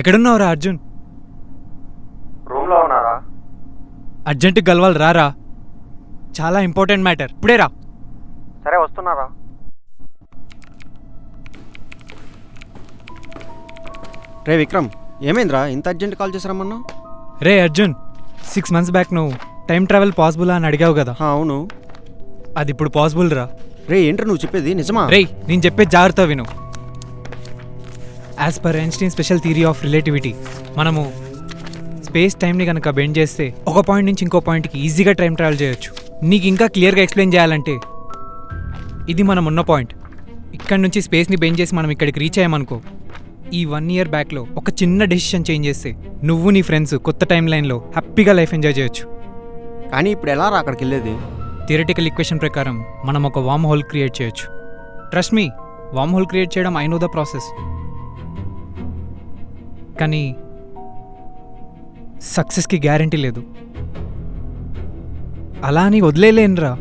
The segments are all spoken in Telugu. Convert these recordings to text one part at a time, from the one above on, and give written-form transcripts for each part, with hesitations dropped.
ఎక్కడున్నావురా అర్జున్? రూమ్లో ఉన్నారా? అర్జెంటుగా గలవాలి రారా, చాలా ఇంపార్టెంట్ మ్యాటర్. ఇప్పుడే రా. సరే వస్తున్నారా? రే విక్రమ్, ఏమైందిరా ఇంత అర్జెంట్ కాల్ చేసారమ్మన్నా? రే అర్జున్, 6 months బ్యాక్ నువ్వు టైం ట్రావెల్ పాసిబుల్ అని అడిగావు కదా, అవును. అది ఇప్పుడు పాసిబుల్ రా. రే ఏంట్రా నువ్వు చెప్పేది నిజమా? రేయ్ నేను చెప్పేది జాగ్రత్త విను. As per Einstein special theory of relativity, మనము స్పేస్ టైంని కనుక బెండ్ చేస్తే ఒక పాయింట్ నుంచి ఇంకో పాయింట్కి ఈజీగా టైం ట్రావెల్ చేయొచ్చు. నీకు ఇంకా క్లియర్గా ఎక్స్ప్లెయిన్ చేయాలంటే, ఇది మనం ఉన్న పాయింట్. ఇక్కడ నుంచి స్పేస్ని బెండ్ చేసి మనం ఇక్కడికి రీచ్ అయ్యామనుకో, ఈ 1 year బ్యాక్లో ఒక చిన్న డెసిషన్ చేంజ్ చేస్తే నువ్వు నీ ఫ్రెండ్స్ కొత్త టైం లైన్లో హ్యాపీగా లైఫ్ ఎంజాయ్ చేయొచ్చు. కానీ ఇప్పుడు ఎలా రా అక్కడికి వెళ్ళేది? థియరిటికల్ ఈక్వేషన్ ప్రకారం మనం ఒక వామ్ హోల్ క్రియేట్ చేయొచ్చు. ట్రస్ట్ మీ, వామ్ హోల్ క్రియేట్ చేయడం ఐ నో ద ప్రాసెస్. కానీ సక్సెస్కి గ్యారంటీ లేదు. అలా అని వదిలేలేనురా.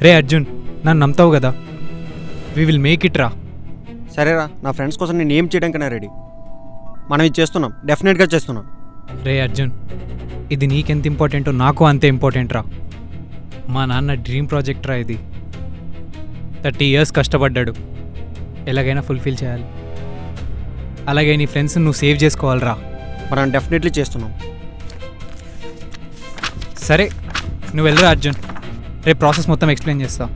రే అర్జున్, నన్ను నమ్ముతావు కదా, వి విల్ మేక్ ఇట్ రా. సరేరా, నా ఫ్రెండ్స్ కోసం నేను ఏం చేయడానికైనా రెడీ. మనం ఇది చేస్తున్నాం, డెఫినెట్గా చేస్తున్నాం. రే అర్జున్, ఇది నీకెంత ఇంపార్టెంటో నాకు అంతే ఇంపార్టెంట్ రా. మా నాన్న డ్రీమ్ ప్రాజెక్ట్ రా ఇది. 30 years కష్టపడ్డాడు, ఎలాగైనా ఫుల్ఫిల్ చేయాలి. అలాగే నీ ఫ్రెండ్స్ నువ్వు సేవ్ చేసుకోవాలిరా. మనం డెఫినెట్లీ చేస్తున్నాం. సరే నువ్వు వెళ్ళరా అర్జున్, రేపు ప్రాసెస్ మొత్తం ఎక్స్ప్లెయిన్ చేస్తా.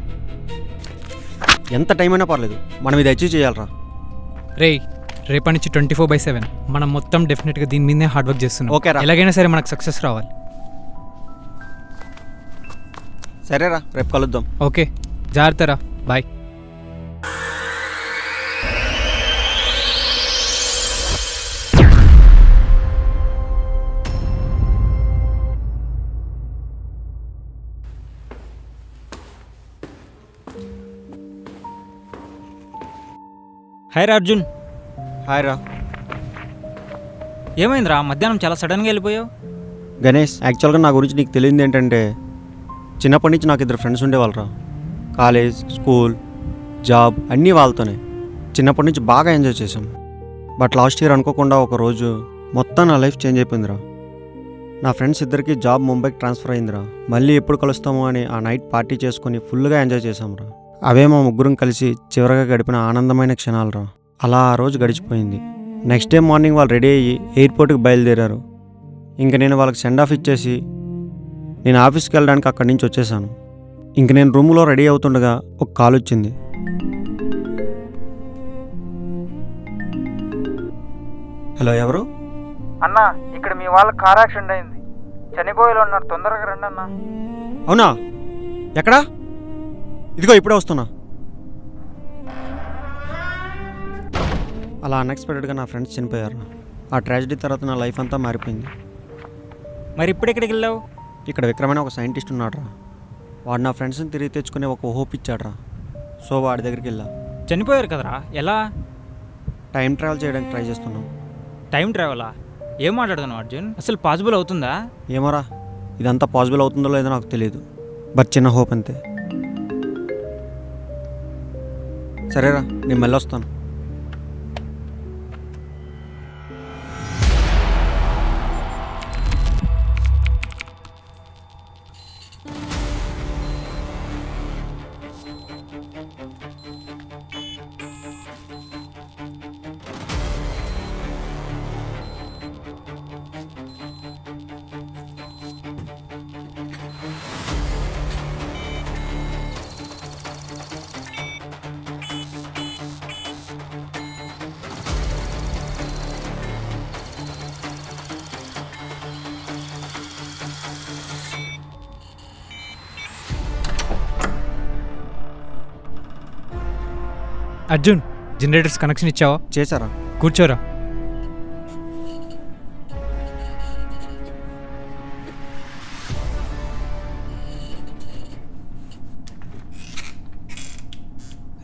ఎంత టైం అయినా పర్లేదు, మనం ఇది అచీవ్ చేయాలరా. రేయ్ రేపటి నుంచి 24/7 మనం మొత్తం డెఫినెట్గా దీని మీదే హార్డ్ వర్క్ చేస్తున్నాం. ఓకే రా. ఎలాగైనా సరే మనకు సక్సెస్ రావాలి. సరేరా, రేపు కలుద్దాం. ఓకే, జాగ్రత్త రా, బాయ్. హాయ్ రా అర్జున్. హాయ్ రా. ఏమైందిరా మధ్యాహ్నం చాలా సడన్గా వెళ్ళిపోయావు? గణేష్, యాక్చువల్గా నా గురించి నీకు తెలియదు ఏంటంటే, చిన్నప్పటి నుంచి నాకు 2 ఫ్రెండ్స్ ఉండేవాళ్ళరా. కాలేజ్, స్కూల్, జాబ్ అన్నీ వాళ్ళతోనే. చిన్నప్పటి నుంచి బాగా ఎంజాయ్ చేశాం. బట్ లాస్ట్ ఇయర్ అనుకోకుండా ఒక రోజు మొత్తం నా లైఫ్ చేంజ్ అయిపోయిందిరా. నా ఫ్రెండ్స్ ఇద్దరికి జాబ్ ముంబైకి ట్రాన్స్ఫర్ అయిందిరా. మళ్ళీ ఎప్పుడు కలుస్తామో అని ఆ నైట్ పార్టీ చేసుకుని ఫుల్గా ఎంజాయ్ చేశాంరా. అవే మా ముగ్గురం కలిసి చివరగా గడిపిన ఆనందమైన క్షణాలురా. అలా ఆ రోజు గడిచిపోయింది. నెక్స్ట్ డే మార్నింగ్ వాళ్ళు రెడీ అయ్యి ఎయిర్పోర్ట్కి బయలుదేరారు. ఇంక నేను వాళ్ళకి సెండ్ ఆఫ్ ఇచ్చేసి నేను ఆఫీస్కి వెళ్ళడానికి అక్కడి నుంచి వచ్చేసాను. ఇంక నేను రూమ్లో రెడీ అవుతుండగా ఒక కాల్ వచ్చింది. హలో, ఎవరు? అన్నా, ఇక్కడ మీ వాళ్ళ కార్ యాక్సిడెంట్ అయింది, చనిపోయేలో ఉన్నారు, తొందరగా రండి అన్నా. అవునా? ఎక్కడా? ఇదిగో ఇప్పుడే వస్తున్నా. అలా అన్ఎక్స్పెక్టెడ్గా నా ఫ్రెండ్స్ చనిపోయారు. ఆ ట్రాజడీ తర్వాత నా లైఫ్ అంతా మారిపోయింది. మరి ఇప్పుడు ఎక్కడికి వెళ్ళావు? ఇక్కడ విక్రమ్ అనే ఒక సైంటిస్ట్ ఉన్నాడురా. వాడు నా ఫ్రెండ్స్ని తిరిగి తెచ్చుకునే ఒక హోప్ ఇచ్చాడురా. సో వాడి దగ్గరికి వెళ్ళా. చనిపోయారు కదరా, ఎలా? టైం ట్రావెల్ చేయడానికి ట్రై చేస్తున్నాం. టైం ట్రావెలా? ఏం మాట్లాడుతున్నావు అర్జున్? అసలు పాసిబుల్ అవుతుందా? ఏమోరా, ఇదంతా పాసిబుల్ అవుతుందో లేదో నాకు తెలియదు. బట్ చిన్న హోప్ అంతే. సరేరా, నేను మళ్ళీ వస్తాను. అర్జున్, జనరేటర్స్ కనెక్షన్ ఇచ్చావా? చేశారా? కూర్చోరా.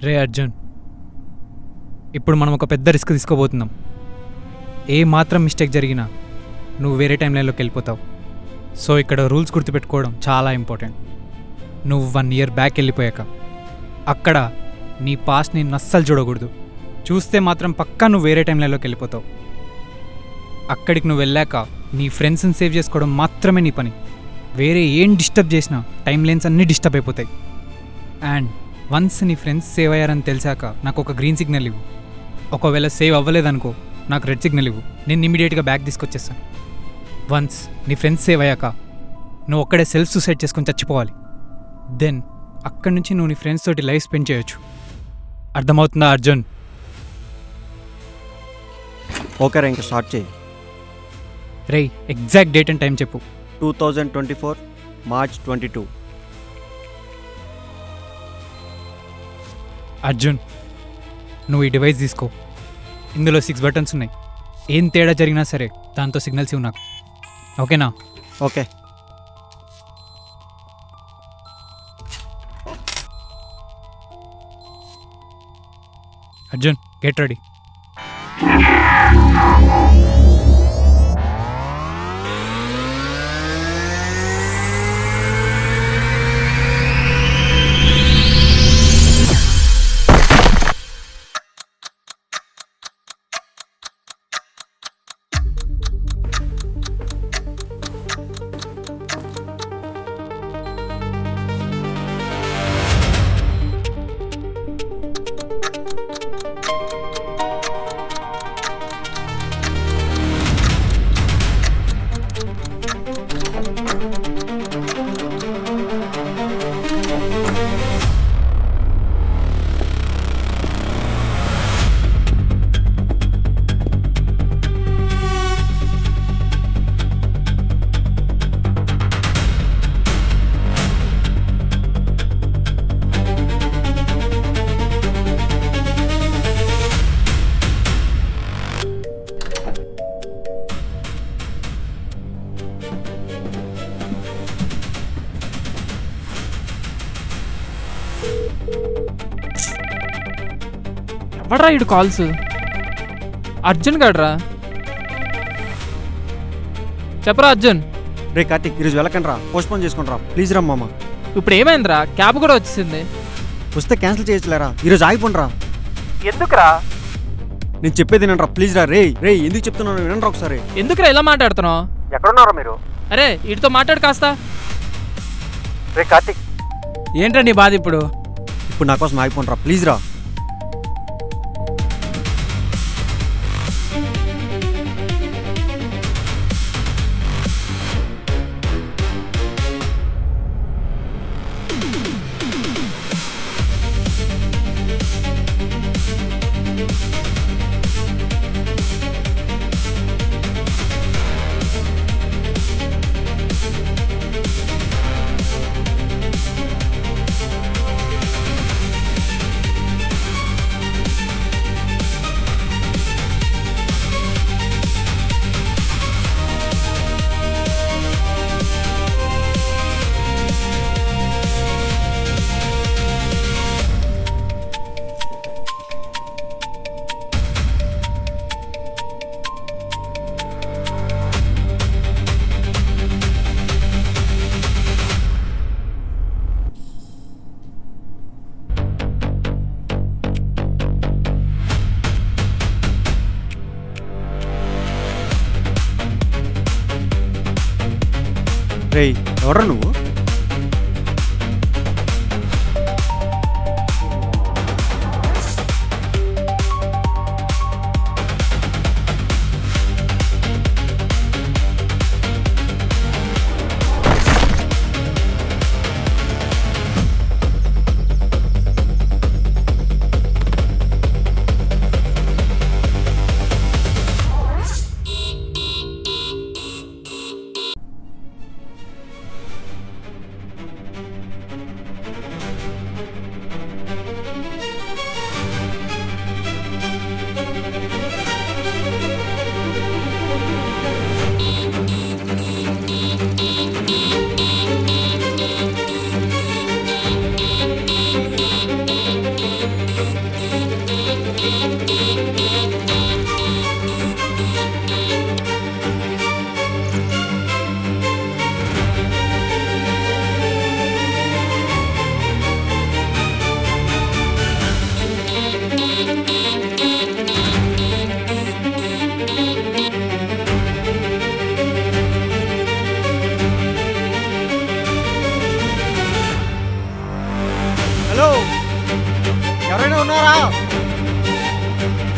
రే అర్జున్, ఇప్పుడు మనం ఒక పెద్ద రిస్క్ తీసుకోబోతున్నాం. ఏ మాత్రం మిస్టేక్ జరిగినా నువ్వు వేరే టైం లైన్లోకి వెళ్ళిపోతావు. సో ఇక్కడ రూల్స్ గుర్తుపెట్టుకోవడం చాలా ఇంపార్టెంట్. నువ్వు 1 year బ్యాక్ వెళ్ళిపోయాక అక్కడ నీ పాస్ట్ని నస్సలు చూడకూడదు. చూస్తే మాత్రం పక్కా నువ్వు వేరే టైం లైన్లోకి వెళ్ళిపోతావు. అక్కడికి నువ్వు వెళ్ళాక నీ ఫ్రెండ్స్ని సేవ్ చేసుకోవడం మాత్రమే నీ పని. వేరే ఏం డిస్టర్బ్ చేసినా టైం లైన్స్ అన్నీ డిస్టర్బ్ అయిపోతాయి. అండ్ వన్స్ నీ ఫ్రెండ్స్ సేవ్ అయ్యారని తెలిసాక నాకు ఒక గ్రీన్ సిగ్నల్ ఇవ్వు. ఒకవేళ సేవ్ అవ్వలేదనుకో నాకు రెడ్ సిగ్నల్ ఇవ్వు. నేను ఇమీడియట్గా బ్యాగ్ తీసుకొచ్చేస్తాను. వన్స్ నీ ఫ్రెండ్స్ సేవ్ అయ్యాక నువ్వు ఒక్కడే సెల్ఫ్ సూసైడ్ చేసుకొని చచ్చిపోవాలి. దెన్ అక్కడి నుంచి నువ్వు నీ ఫ్రెండ్స్ తోటి లైఫ్ స్పెండ్ చేయొచ్చు. అర్థమవుతుందా అర్జున్? ఓకే రా, ఇంకా స్టార్ట్ చేయి. రేయ్, ఎగ్జాక్ట్ డేట్ అండ్ టైం చెప్పు. 2024 March 22. అర్జున్, నువ్వు ఈ డివైస్ తీసుకో. ఇందులో 6 బటన్స్ ఉన్నాయి. ఏం తేడా జరిగినా సరే దాంతో సిగ్నల్స్ ఇవ్వు నాకు. ఓకేనా? ఓకే. Arjun, get ready. ఎవడ్రా ఇడు కాల్స్? అర్జున్ గడ్రా. చెప్పరా అర్జున్. రే కార్తిక్, ఈరోజు వెళ్ళకండి రా, పోస్ట్పోన్ చేసుకుని రా ప్లీజ్ రా మామ. ఇప్పుడు ఏమైందిరా? క్యాబ్ కూడా వచ్చేసింది. వస్తే క్యాన్సిల్ చేయొచ్చులేరా, ఈరోజు ఆగిపోండిరా. ఎందుకురా? నేను చెప్పేది వినండి రా ప్లీజ్ రా. రే రే ఎందుకు చెప్తున్నాను వినండి రా ఒకసారి. ఎందుకురా ఇలా మాట్లాడుతున్నావు? ఎక్కడున్నారా మీరు? అరే వీటితో మాట్లాడు కాస్త. రే కార్తిక్, ఏంట్రా నీ బాధ ఇప్పుడు? ఇప్పుడు నా కోసం ఆగిపోండి రా ప్లీజ్ రా. రే ఎవరా నువ్వు?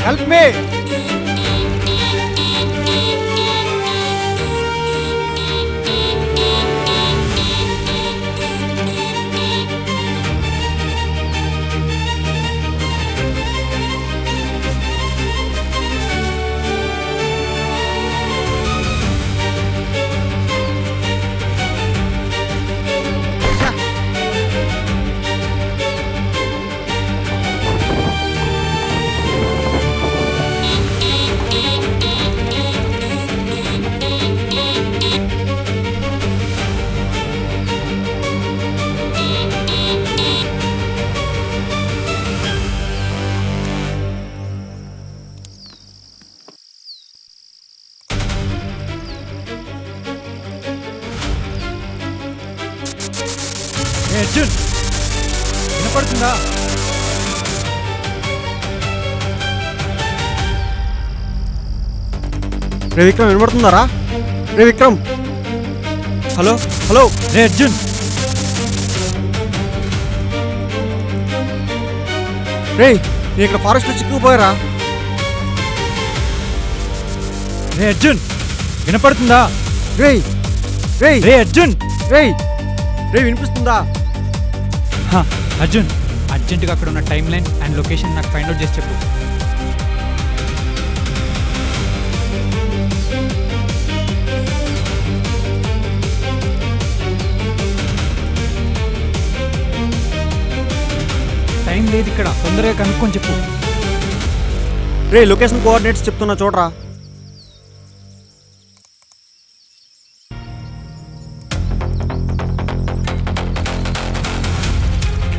Help me. అర్జున్ వినపడుతుందా? రే విక్రమ్ వినపడుతుందారా? రే విక్రమ్, హలో హలో. రే అర్జున్, రే నేను ఇక్కడ ఫారెస్ట్లో చిక్కుకుపోయారా? రే అర్జున్ వినపడుతుందా? రే రే రే అర్జున్, రే రే వినిపిస్తుందా? హా, అర్జున్ అర్జెంటుగా అక్కడ ఉన్న టైం లైన్ అండ్ లొకేషన్ నాకు ఫైండ్ అవుట్ చేసి చెప్పు. టైం లేదు ఇక్కడ, తొందరగా కనుక్కొని చెప్పు. రే లొకేషన్ కోఆర్డినేట్స్ చెప్తున్నా చూడరా.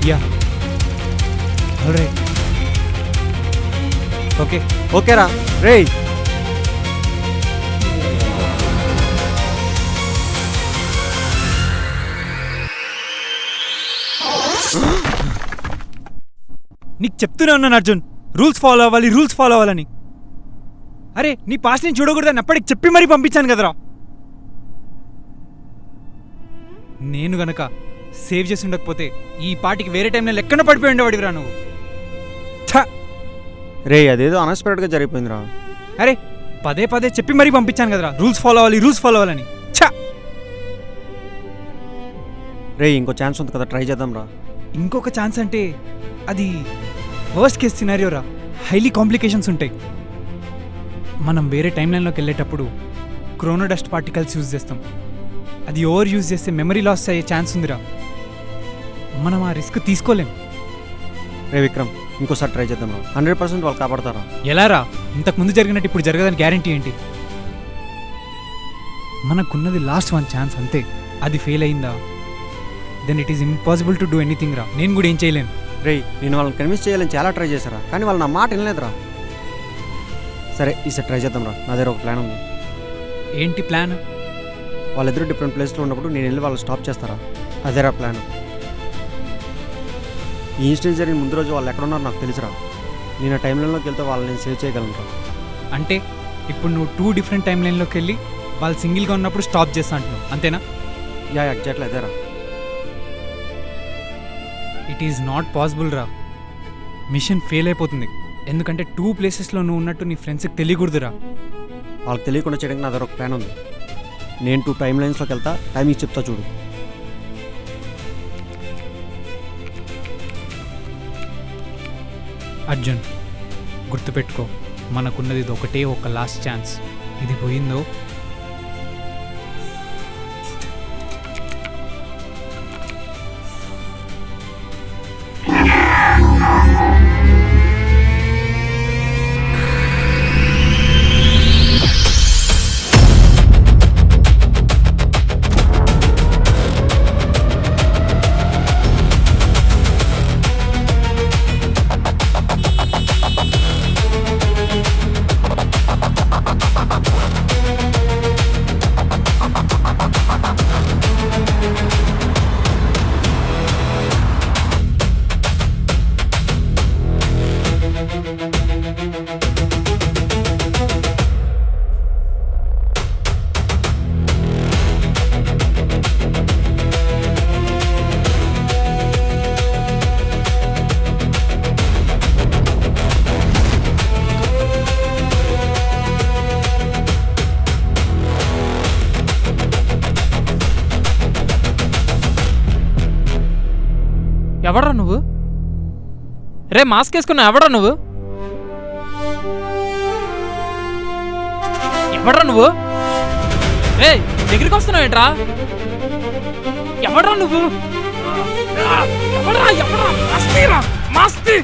Yeah alright, okay. ఓకేరా. రే నీకు చెప్తూనే ఉన్నాను అర్జున్, రూల్స్ ఫాలో అవ్వాలి, రూల్స్ ఫాలో అవ్వాలని. అరే నీ పాస్ట్ నేను చూడకూడదని అప్పటికి చెప్పి మరీ పంపించాను కదరా. నేను గనక సేవ్ చేసి ఉండకపోతే ఈ పాటికి వేరే టైంలో లెక్కన పడిపోయి ఉండేవాడివిరా నువ్వు. ఛ! రే అదేదో అన్ఎక్స్పెక్టెడ్గా జరిగిపోయిందిరా. అరే పదే పదే చెప్పి మరీ పంపించాను కదరా, రూల్స్ ఫాలో అవ్వాలి, రూల్స్ ఫాలో అవ్వాలని. ఛ! రే ఇంకో ఛాన్స్ ఉంది కదా, ట్రై చేద్దాం రా. ఇంకొక ఛాన్స్ అంటే అది వర్స్ట్ కేస్ సినారియో రా, హైలీ కాంప్లికేషన్స్ ఉంటాయి. మనం వేరే టైం లైన్లోకి వెళ్ళేటప్పుడు క్రోనో డస్ట్ పార్టికల్స్ యూజ్ చేస్తాం. అది ఓవర్ యూజ్ చేస్తే మెమరీ లాస్ అయ్యే ఛాన్స్ ఉందిరా. మనం ఆ రిస్క్ తీసుకోలేం. రే విక్రమ్ ఇంకోసారి ట్రై చేద్దాం రా. 100% వాళ్ళు కాపాడతారా? ఎలా రా, ఇంతకు ముందు జరిగినట్టు ఇప్పుడు జరగదని గ్యారంటీ ఏంటి? మనకున్నది లాస్ట్ వన్ ఛాన్స్ అంతే. అది ఫెయిల్ అయిందా then it is impossible to do anything రా. నేను కూడా ఏం చేయలేను. రే నేను వాళ్ళని కన్విన్స్ చేయాలని చాలా ట్రై చేశారా, కానీ వాళ్ళు నా మాట వినలేదురా. సరే ఈసారి ట్రై చేద్దాం రా. నా దగ్గర ఒక ప్లాన్ ఉంది. ఏంటి ప్లాన్? వాళ్ళిద్దరూ డిఫరెంట్ ప్లేస్లో ఉన్నప్పుడు నేను వెళ్ళి వాళ్ళు స్టాప్ చేస్తారా, అదేరా ప్లాన్. ఈ ఇన్సిడెంట్ జరిగిన ముందు రోజు వాళ్ళు ఎక్కడున్నారో నాకు తెలుసురా. నేను ఆ టైం లైన్లోకి వెళ్తే వాళ్ళని నేను సేవ్ చేయగలను. అంటే ఇప్పుడు నువ్వు 2 డిఫరెంట్ టైం లైన్లోకి వెళ్ళి వాళ్ళు సింగిల్గా ఉన్నప్పుడు స్టాప్ చేస్తా అంటున్నావు అంతేనా? యా ఎగ్జాక్ట్లీ అదేరా. ఇట్ ఈజ్ నాట్ పాసిబుల్ రా. మిషన్ ఫెయిల్ అయిపోతుంది. ఎందుకంటే 2 ప్లేసెస్లో నువ్వు ఉన్నట్టు నీ ఫ్రెండ్స్కి తెలియకూడదురా. వాళ్ళకి తెలియకుండా చేయడానికి నా దగ్గర ఒక ప్లాన్ ఉంది. నేను 2 టైం లైన్స్లోకి వెళ్తా, టైమింగ్ చెప్తా చూడు. అర్జున్ గుర్తుపెట్టుకో, మనకున్నది ఇది ఒకటే ఒక లాస్ట్ ఛాన్స్. ఇది పోయిందో రే మాస్క్ వేసుకున్నా ఎవడా నువ్వు? ఎవడ్రా నువ్వు? రే దగ్గరికి వస్తున్నావు ఏంట్రా? ఎవడ్రా నువ్వు? ఎవడ్రా? మాస్క్ తీరా, మాస్క్ తీ.